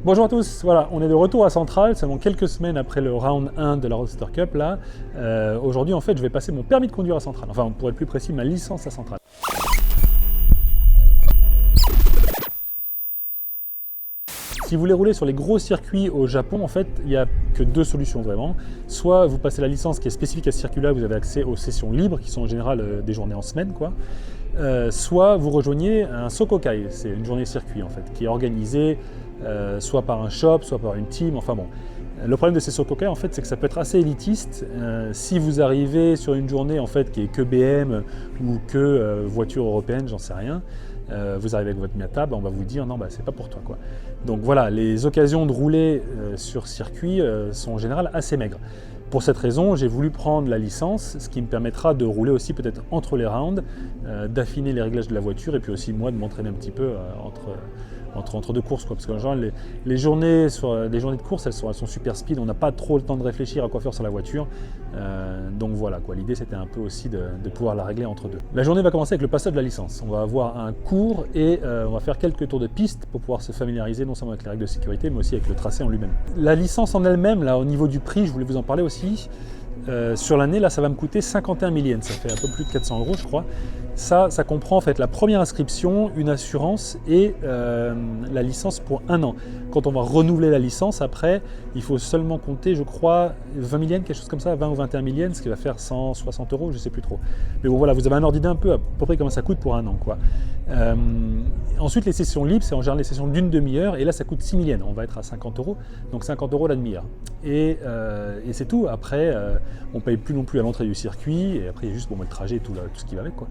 Bonjour à tous, voilà, on est de retour à Centrale, seulement quelques semaines après le round 1 de la Roadster Cup là. Aujourd'hui en fait je vais passer mon permis de conduire à Centrale, enfin pour être plus précis ma licence à Centrale. Si vous voulez rouler sur les gros circuits au Japon, en fait, il n'y a que deux solutions vraiment. Soit vous passez la licence qui est spécifique à ce circuit-là, vous avez accès aux sessions libres, qui sont en général des journées en semaine, quoi. Soit vous rejoignez un Sokokai, c'est une journée circuit en fait, qui est organisée soit par un shop, soit par une team, enfin bon. Le problème de ces Sokokai en fait, c'est que ça peut être assez élitiste. Si vous arrivez sur une journée en fait qui est que BM ou que voiture européenne, j'en sais rien, vous arrivez avec votre Miata, on va vous dire non, c'est pas pour toi quoi. Donc voilà, les occasions de rouler sur circuit sont en général assez maigres. Pour cette raison, j'ai voulu prendre la licence, ce qui me permettra de rouler aussi peut-être entre les rounds, d'affiner les réglages de la voiture et puis aussi moi de m'entraîner un petit peu entre deux courses, quoi. Parce qu'en général, les journées de course, elles sont super speed, on n'a pas trop le temps de réfléchir à quoi faire sur la voiture. Donc voilà, quoi. L'idée c'était un peu aussi de pouvoir la régler entre deux. La journée va commencer avec le passage de la licence. On va avoir un cours et on va faire quelques tours de piste pour pouvoir se familiariser non seulement avec les règles de sécurité, mais aussi avec le tracé en lui-même. La licence en elle-même, là, au niveau du prix, je voulais vous en parler aussi. Sur l'année, là, ça va me coûter 51 000 yens, ça fait un peu plus de 400 €, je crois. Ça comprend en fait la première inscription, une assurance et la licence pour 1 an. Quand on va renouveler la licence, après, il faut seulement compter, je crois, 20 000 yens, quelque chose comme ça, 20 ou 21 000 yens, ce qui va faire 160 €, je ne sais plus trop. Mais bon, voilà, vous avez un ordre d'idée un peu à peu près comment ça coûte pour 1 an, quoi. Ensuite, les sessions libres, c'est en général les sessions d'une demi-heure, et là, ça coûte 6 000 yens. On va être à 50 €, donc 50 € la demi-heure. Et c'est tout. Après, on ne paye plus non plus à l'entrée du circuit, et après, il y a juste le trajet et tout ce qui va avec, quoi.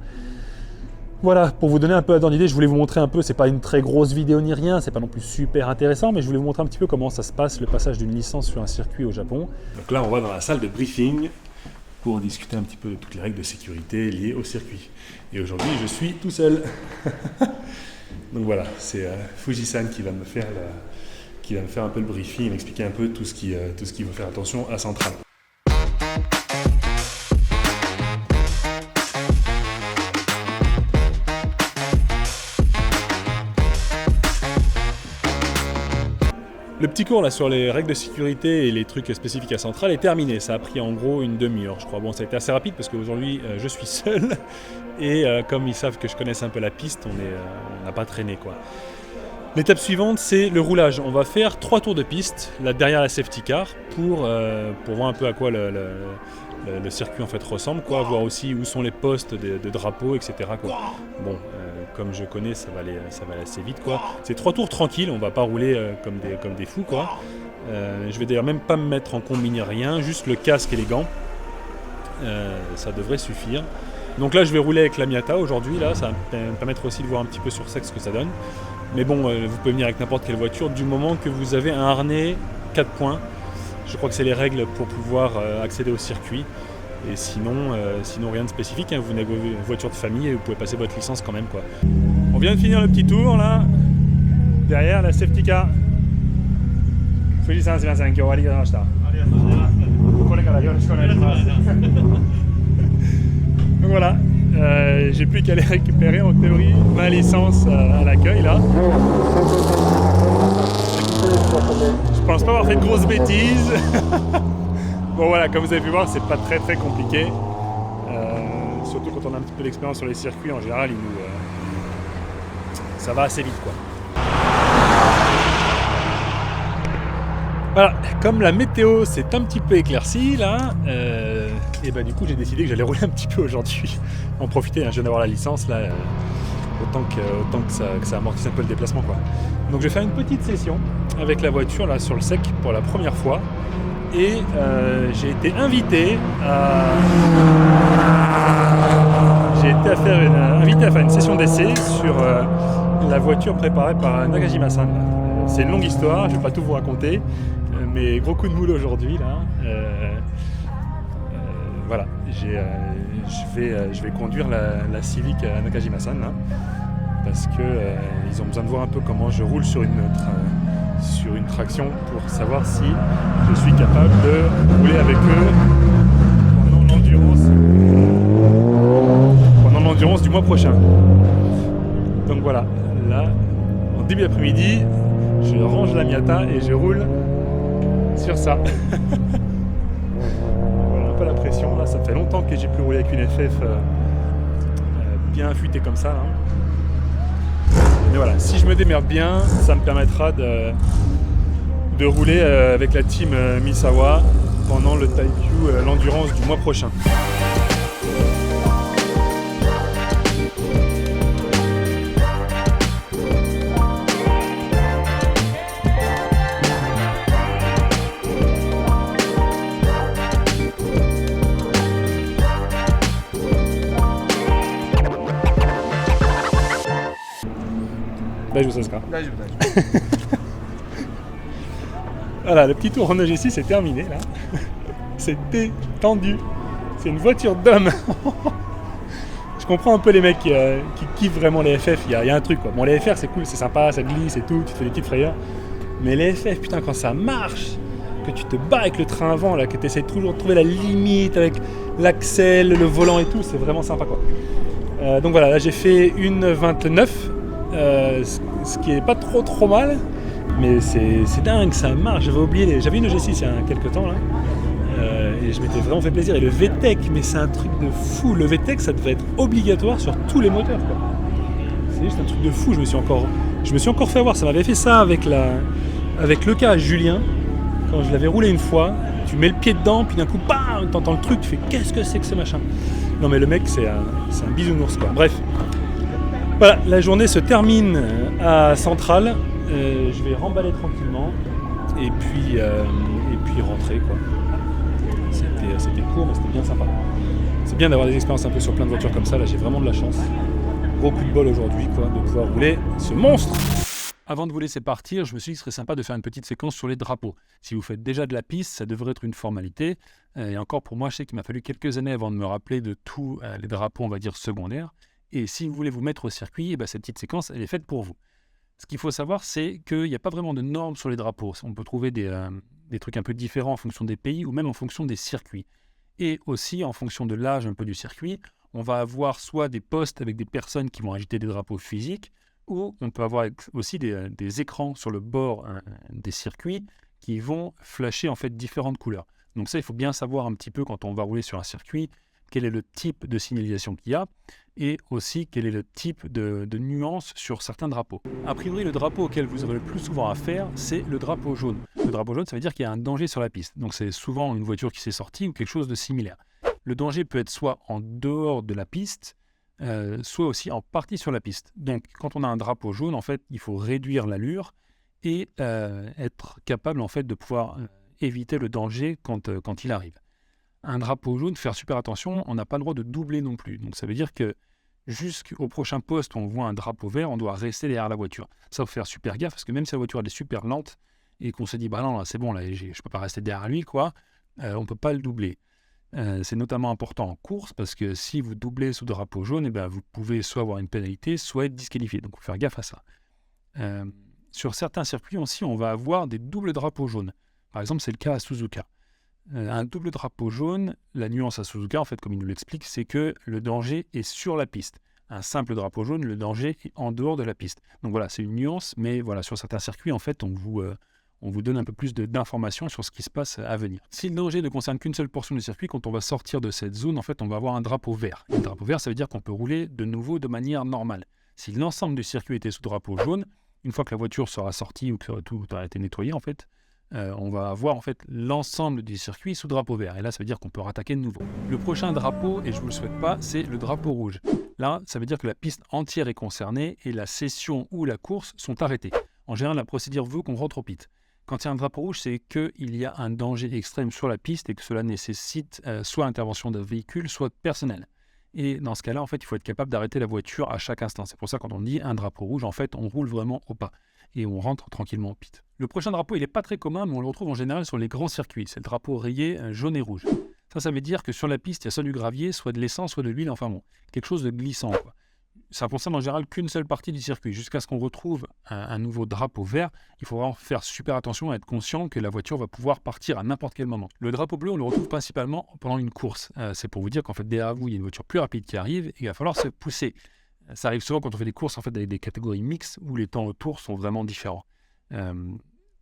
Voilà, pour vous donner un peu d'ordre d'idée, je voulais vous montrer un peu, c'est pas une très grosse vidéo ni rien, c'est pas non plus super intéressant, mais je voulais vous montrer un petit peu comment ça se passe, le passage d'une licence sur un circuit au Japon. Donc là, on va dans la salle de briefing pour discuter un petit peu de toutes les règles de sécurité liées au circuit. Et aujourd'hui, je suis tout seul. Donc voilà, c'est Fuji-san qui va me faire un peu le briefing, m'expliquer un peu tout ce qu'il faut faire attention à Centrale. Le petit cours là sur les règles de sécurité et les trucs spécifiques à Centrale est terminé. Ça a pris en gros une demi-heure, je crois. Bon, ça a été assez rapide parce qu'aujourd'hui je suis seul et comme ils savent que je connaisse un peu la piste, on n'a pas traîné quoi. L'étape suivante, c'est le roulage. On va faire 3 tours de piste là derrière la safety car pour voir un peu à quoi le circuit en fait ressemble, quoi. Voir aussi où sont les postes de drapeaux, etc. quoi. Bon. Comme je connais, ça va aller assez vite, quoi. C'est 3 tours tranquilles, on va pas rouler comme des fous, quoi. Je vais d'ailleurs même pas me mettre en combiné rien, juste le casque et les gants. Ça devrait suffire. Donc là, je vais rouler avec la Miata aujourd'hui, là, ça va me permettre aussi de voir un petit peu sur sec ce que ça donne. Mais bon, vous pouvez venir avec n'importe quelle voiture du moment que vous avez un harnais 4 points. Je crois que c'est les règles pour pouvoir accéder au circuit. Et sinon rien de spécifique, hein. Vous n'avez une voiture de famille et vous pouvez passer votre licence quand même, quoi. On vient de finir le petit tour là, derrière la safety car. Fuji-san, sumimasen, kyou arigatou gozaimashita. Donc voilà, j'ai plus qu'à aller récupérer en théorie ma licence à l'accueil là. Je pense pas avoir fait de grosses bêtises. Bon voilà, comme vous avez pu voir, c'est pas très compliqué. Surtout quand on a un petit peu d'expérience sur les circuits, en général, ça va assez vite, quoi. Voilà, comme la météo s'est un petit peu éclaircie là, et du coup j'ai décidé que j'allais rouler un petit peu aujourd'hui. En profiter, hein, je viens d'avoir la licence là, autant que ça amortisse un peu le déplacement, quoi. Donc je vais faire une petite session avec la voiture là sur le sec pour la première fois. Et j'ai été invité à faire une session d'essai sur la voiture préparée par Nakajima-san. C'est une longue histoire, je ne vais pas tout vous raconter, mais gros coup de moule aujourd'hui là. Voilà, je vais conduire la Civic à Nakajima-san là, parce qu'ils ont besoin de voir un peu comment je roule sur une traction pour savoir si je suis capable de rouler avec eux pendant l'endurance du mois prochain. Donc voilà, là, en début d'après-midi, je range la Miata et je roule sur ça. Voilà un peu la pression, là ça fait longtemps que j'ai plus roulé avec une FF bien affûtée comme ça. Mais voilà, si je me démerde bien, ça me permettra de rouler avec la team Misawa pendant le Taikyu, l'endurance du mois prochain. Voilà, le petit tour Renault G6 est terminé là. C'était tendu. C'est une voiture d'homme. Je comprends un peu les mecs qui kiffent vraiment les FF. Il y a un truc quoi. Bon, les FR c'est cool, c'est sympa, ça glisse et tout, tu te fais des petites frayeurs. Mais les FF, putain, quand ça marche, que tu te bats avec le train avant, là, que tu essaies toujours de trouver la limite avec l'axel, le volant et tout, c'est vraiment sympa quoi. Donc voilà, là j'ai fait une 29. Ce qui est pas trop mal, mais c'est dingue, ça marche. J'avais une G6 il y a quelques temps là, et je m'étais vraiment fait plaisir. Et le VTEC, mais c'est un truc de fou. Le VTEC, ça devait être obligatoire sur tous les moteurs quoi. C'est juste un truc de fou. Je me suis encore fait avoir. Ça m'avait fait ça avec le cas à Julien quand je l'avais roulé une fois. Tu mets le pied dedans, puis d'un coup, bam, t'entends le truc, tu fais qu'est-ce que c'est que ce machin. Non mais le mec, c'est un bisounours quoi. Bref. Voilà, la journée se termine à Centrale. Je vais remballer tranquillement et puis rentrer quoi. C'était court mais c'était bien sympa. C'est bien d'avoir des expériences un peu sur plein de voitures comme ça. Là j'ai vraiment de la chance. Gros coup de bol aujourd'hui quoi, de pouvoir rouler ce monstre. Avant de vous laisser partir, je me suis dit que ce serait sympa de faire une petite séquence sur les drapeaux. Si vous faites déjà de la piste, ça devrait être une formalité. Et encore pour moi, je sais qu'il m'a fallu quelques années avant de me rappeler de tous les drapeaux, on va dire secondaires. Et si vous voulez vous mettre au circuit, cette petite séquence, elle est faite pour vous. Ce qu'il faut savoir, c'est qu'il n'y a pas vraiment de normes sur les drapeaux. On peut trouver des trucs un peu différents en fonction des pays ou même en fonction des circuits. Et aussi, en fonction de l'âge un peu du circuit, on va avoir soit des postes avec des personnes qui vont agiter des drapeaux physiques, ou on peut avoir aussi des écrans sur le bord des circuits qui vont flasher en fait différentes couleurs. Donc ça, il faut bien savoir un petit peu quand on va rouler sur un circuit, quel est le type de signalisation qu'il y a et aussi quel est le type de nuance sur certains drapeaux. A priori, le drapeau auquel vous aurez le plus souvent affaire, c'est le drapeau jaune. Le drapeau jaune, ça veut dire qu'il y a un danger sur la piste. Donc c'est souvent une voiture qui s'est sortie ou quelque chose de similaire. Le danger peut être soit en dehors de la piste, soit aussi en partie sur la piste. Donc quand on a un drapeau jaune, en fait, il faut réduire l'allure et être capable en fait de pouvoir éviter le danger quand il arrive. Un drapeau jaune, faire super attention, on n'a pas le droit de doubler non plus. Donc ça veut dire que jusqu'au prochain poste où on voit un drapeau vert, on doit rester derrière la voiture. Ça, faut faire super gaffe parce que même si la voiture elle est super lente et qu'on se dit bah non là, c'est bon là, je peux pas rester derrière lui quoi, on peut pas le doubler. C'est notamment important en course parce que si vous doublez sous drapeau jaune, vous pouvez soit avoir une pénalité, soit être disqualifié. Donc il faut faire gaffe à ça. Sur certains circuits aussi, on va avoir des doubles drapeaux jaunes. Par exemple, c'est le cas à Suzuka. Un double drapeau jaune, la nuance à Suzuka, en fait, comme il nous l'explique, c'est que le danger est sur la piste. Un simple drapeau jaune, le danger est en dehors de la piste. Donc voilà, c'est une nuance, mais voilà, sur certains circuits, en fait, on vous donne un peu plus d'informations sur ce qui se passe à venir. Si le danger ne concerne qu'une seule portion du circuit, quand on va sortir de cette zone, en fait, on va avoir un drapeau vert. Un drapeau vert, ça veut dire qu'on peut rouler de nouveau de manière normale. Si l'ensemble du circuit était sous drapeau jaune, une fois que la voiture sera sortie ou que tout aura été nettoyé, en fait, on va avoir en fait l'ensemble du circuit sous drapeau vert. Et là, ça veut dire qu'on peut rattaquer de nouveau. Le prochain drapeau, et je ne vous le souhaite pas, c'est le drapeau rouge. Là, ça veut dire que la piste entière est concernée et la session ou la course sont arrêtées. En général, la procédure veut qu'on rentre au pit. Quand il y a un drapeau rouge, c'est qu'il y a un danger extrême sur la piste et que cela nécessite soit intervention d'un véhicule, soit personnel. Et dans ce cas-là, en fait, il faut être capable d'arrêter la voiture à chaque instant. C'est pour ça, quand on dit un drapeau rouge, en fait, on roule vraiment au pas et on rentre tranquillement au pit. Le prochain drapeau, il n'est pas très commun, mais on le retrouve en général sur les grands circuits. C'est le drapeau rayé jaune et rouge. Ça veut dire que sur la piste, il y a soit du gravier, soit de l'essence, soit de l'huile, enfin bon, quelque chose de glissant, quoi. Ça concerne en général qu'une seule partie du circuit. Jusqu'à ce qu'on retrouve un nouveau drapeau vert, il faut vraiment faire super attention à être conscient que la voiture va pouvoir partir à n'importe quel moment. Le drapeau bleu, on le retrouve principalement pendant une course. C'est pour vous dire qu'en fait, derrière vous, il y a une voiture plus rapide qui arrive et il va falloir se pousser. Ça arrive souvent quand on fait des courses en fait, avec des catégories mixtes où les temps autour sont vraiment différents.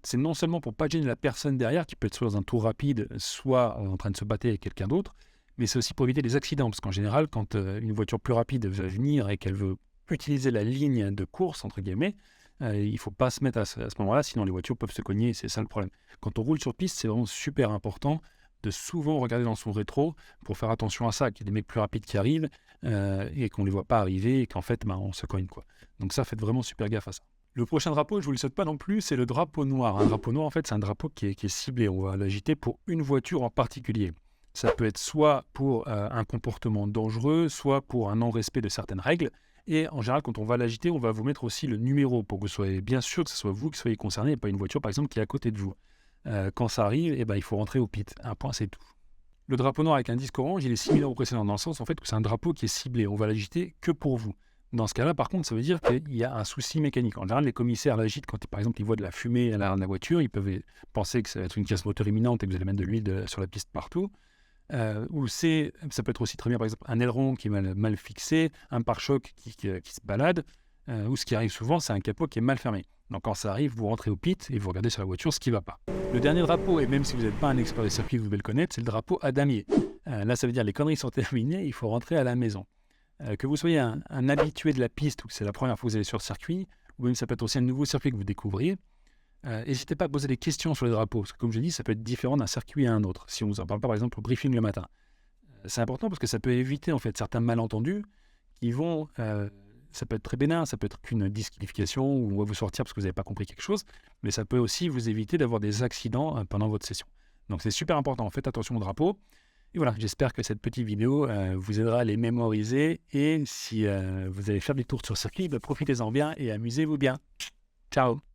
c'est non seulement pour ne pas gêner la personne derrière, qui peut être soit dans un tour rapide, soit en train de se battre avec quelqu'un d'autre, mais c'est aussi pour éviter les accidents, parce qu'en général, quand une voiture plus rapide va venir et qu'elle veut utiliser la ligne de course, entre guillemets, il ne faut pas se mettre à ce moment-là, sinon les voitures peuvent se cogner, c'est ça le problème. Quand on roule sur piste, c'est vraiment super important de souvent regarder dans son rétro pour faire attention à ça, qu'il y a des mecs plus rapides qui arrivent et qu'on ne les voit pas arriver et qu'en fait, on se cogne, quoi. Donc ça, faites vraiment super gaffe à ça. Le prochain drapeau, je ne vous le souhaite pas non plus, c'est le drapeau noir. Un drapeau noir, en fait, c'est un drapeau qui est ciblé. On va l'agiter pour une voiture en particulier. Ça peut être soit pour un comportement dangereux, soit pour un non-respect de certaines règles. Et en général, quand on va l'agiter, on va vous mettre aussi le numéro pour que vous soyez bien sûr que ce soit vous qui soyez concerné et pas une voiture, par exemple, qui est à côté de vous. Quand ça arrive, il faut rentrer au pit. Un point, c'est tout. Le drapeau noir avec un disque orange, il est similaire au précédent dans le sens en fait que c'est un drapeau qui est ciblé. On va l'agiter que pour vous. Dans ce cas-là, par contre, ça veut dire qu'il y a un souci mécanique. En général, les commissaires l'agitent quand, par exemple, ils voient de la fumée à l'arrière de la voiture. Ils peuvent penser que ça va être une casse moteur imminente et que vous allez mettre de l'huile sur la piste partout. Ou ça peut être aussi très bien, par exemple, un aileron qui est mal fixé, un pare-choc qui se balade, ou ce qui arrive souvent, c'est un capot qui est mal fermé. Donc quand ça arrive, vous rentrez au pit et vous regardez sur la voiture ce qui ne va pas. Le dernier drapeau, et même si vous n'êtes pas un expert des circuits, vous devez le connaître, c'est le drapeau à damier. Là, ça veut dire les conneries sont terminées, il faut rentrer à la maison. Que vous soyez un habitué de la piste ou que c'est la première fois que vous allez sur le circuit, ou même ça peut être aussi un nouveau circuit que vous découvrez, n'hésitez pas à poser des questions sur les drapeaux, parce que comme je dis, ça peut être différent d'un circuit à un autre, si on ne vous en parle pas par exemple au briefing le matin. C'est important parce que ça peut éviter en fait certains malentendus qui vont... ça peut être très bénin, ça peut être qu'une disqualification ou on va vous sortir parce que vous n'avez pas compris quelque chose, mais ça peut aussi vous éviter d'avoir des accidents pendant votre session. Donc c'est super important, faites attention au drapeau. Et voilà, j'espère que cette petite vidéo vous aidera à les mémoriser et si vous allez faire des tours sur circuit, profitez-en bien et amusez-vous bien. Ciao!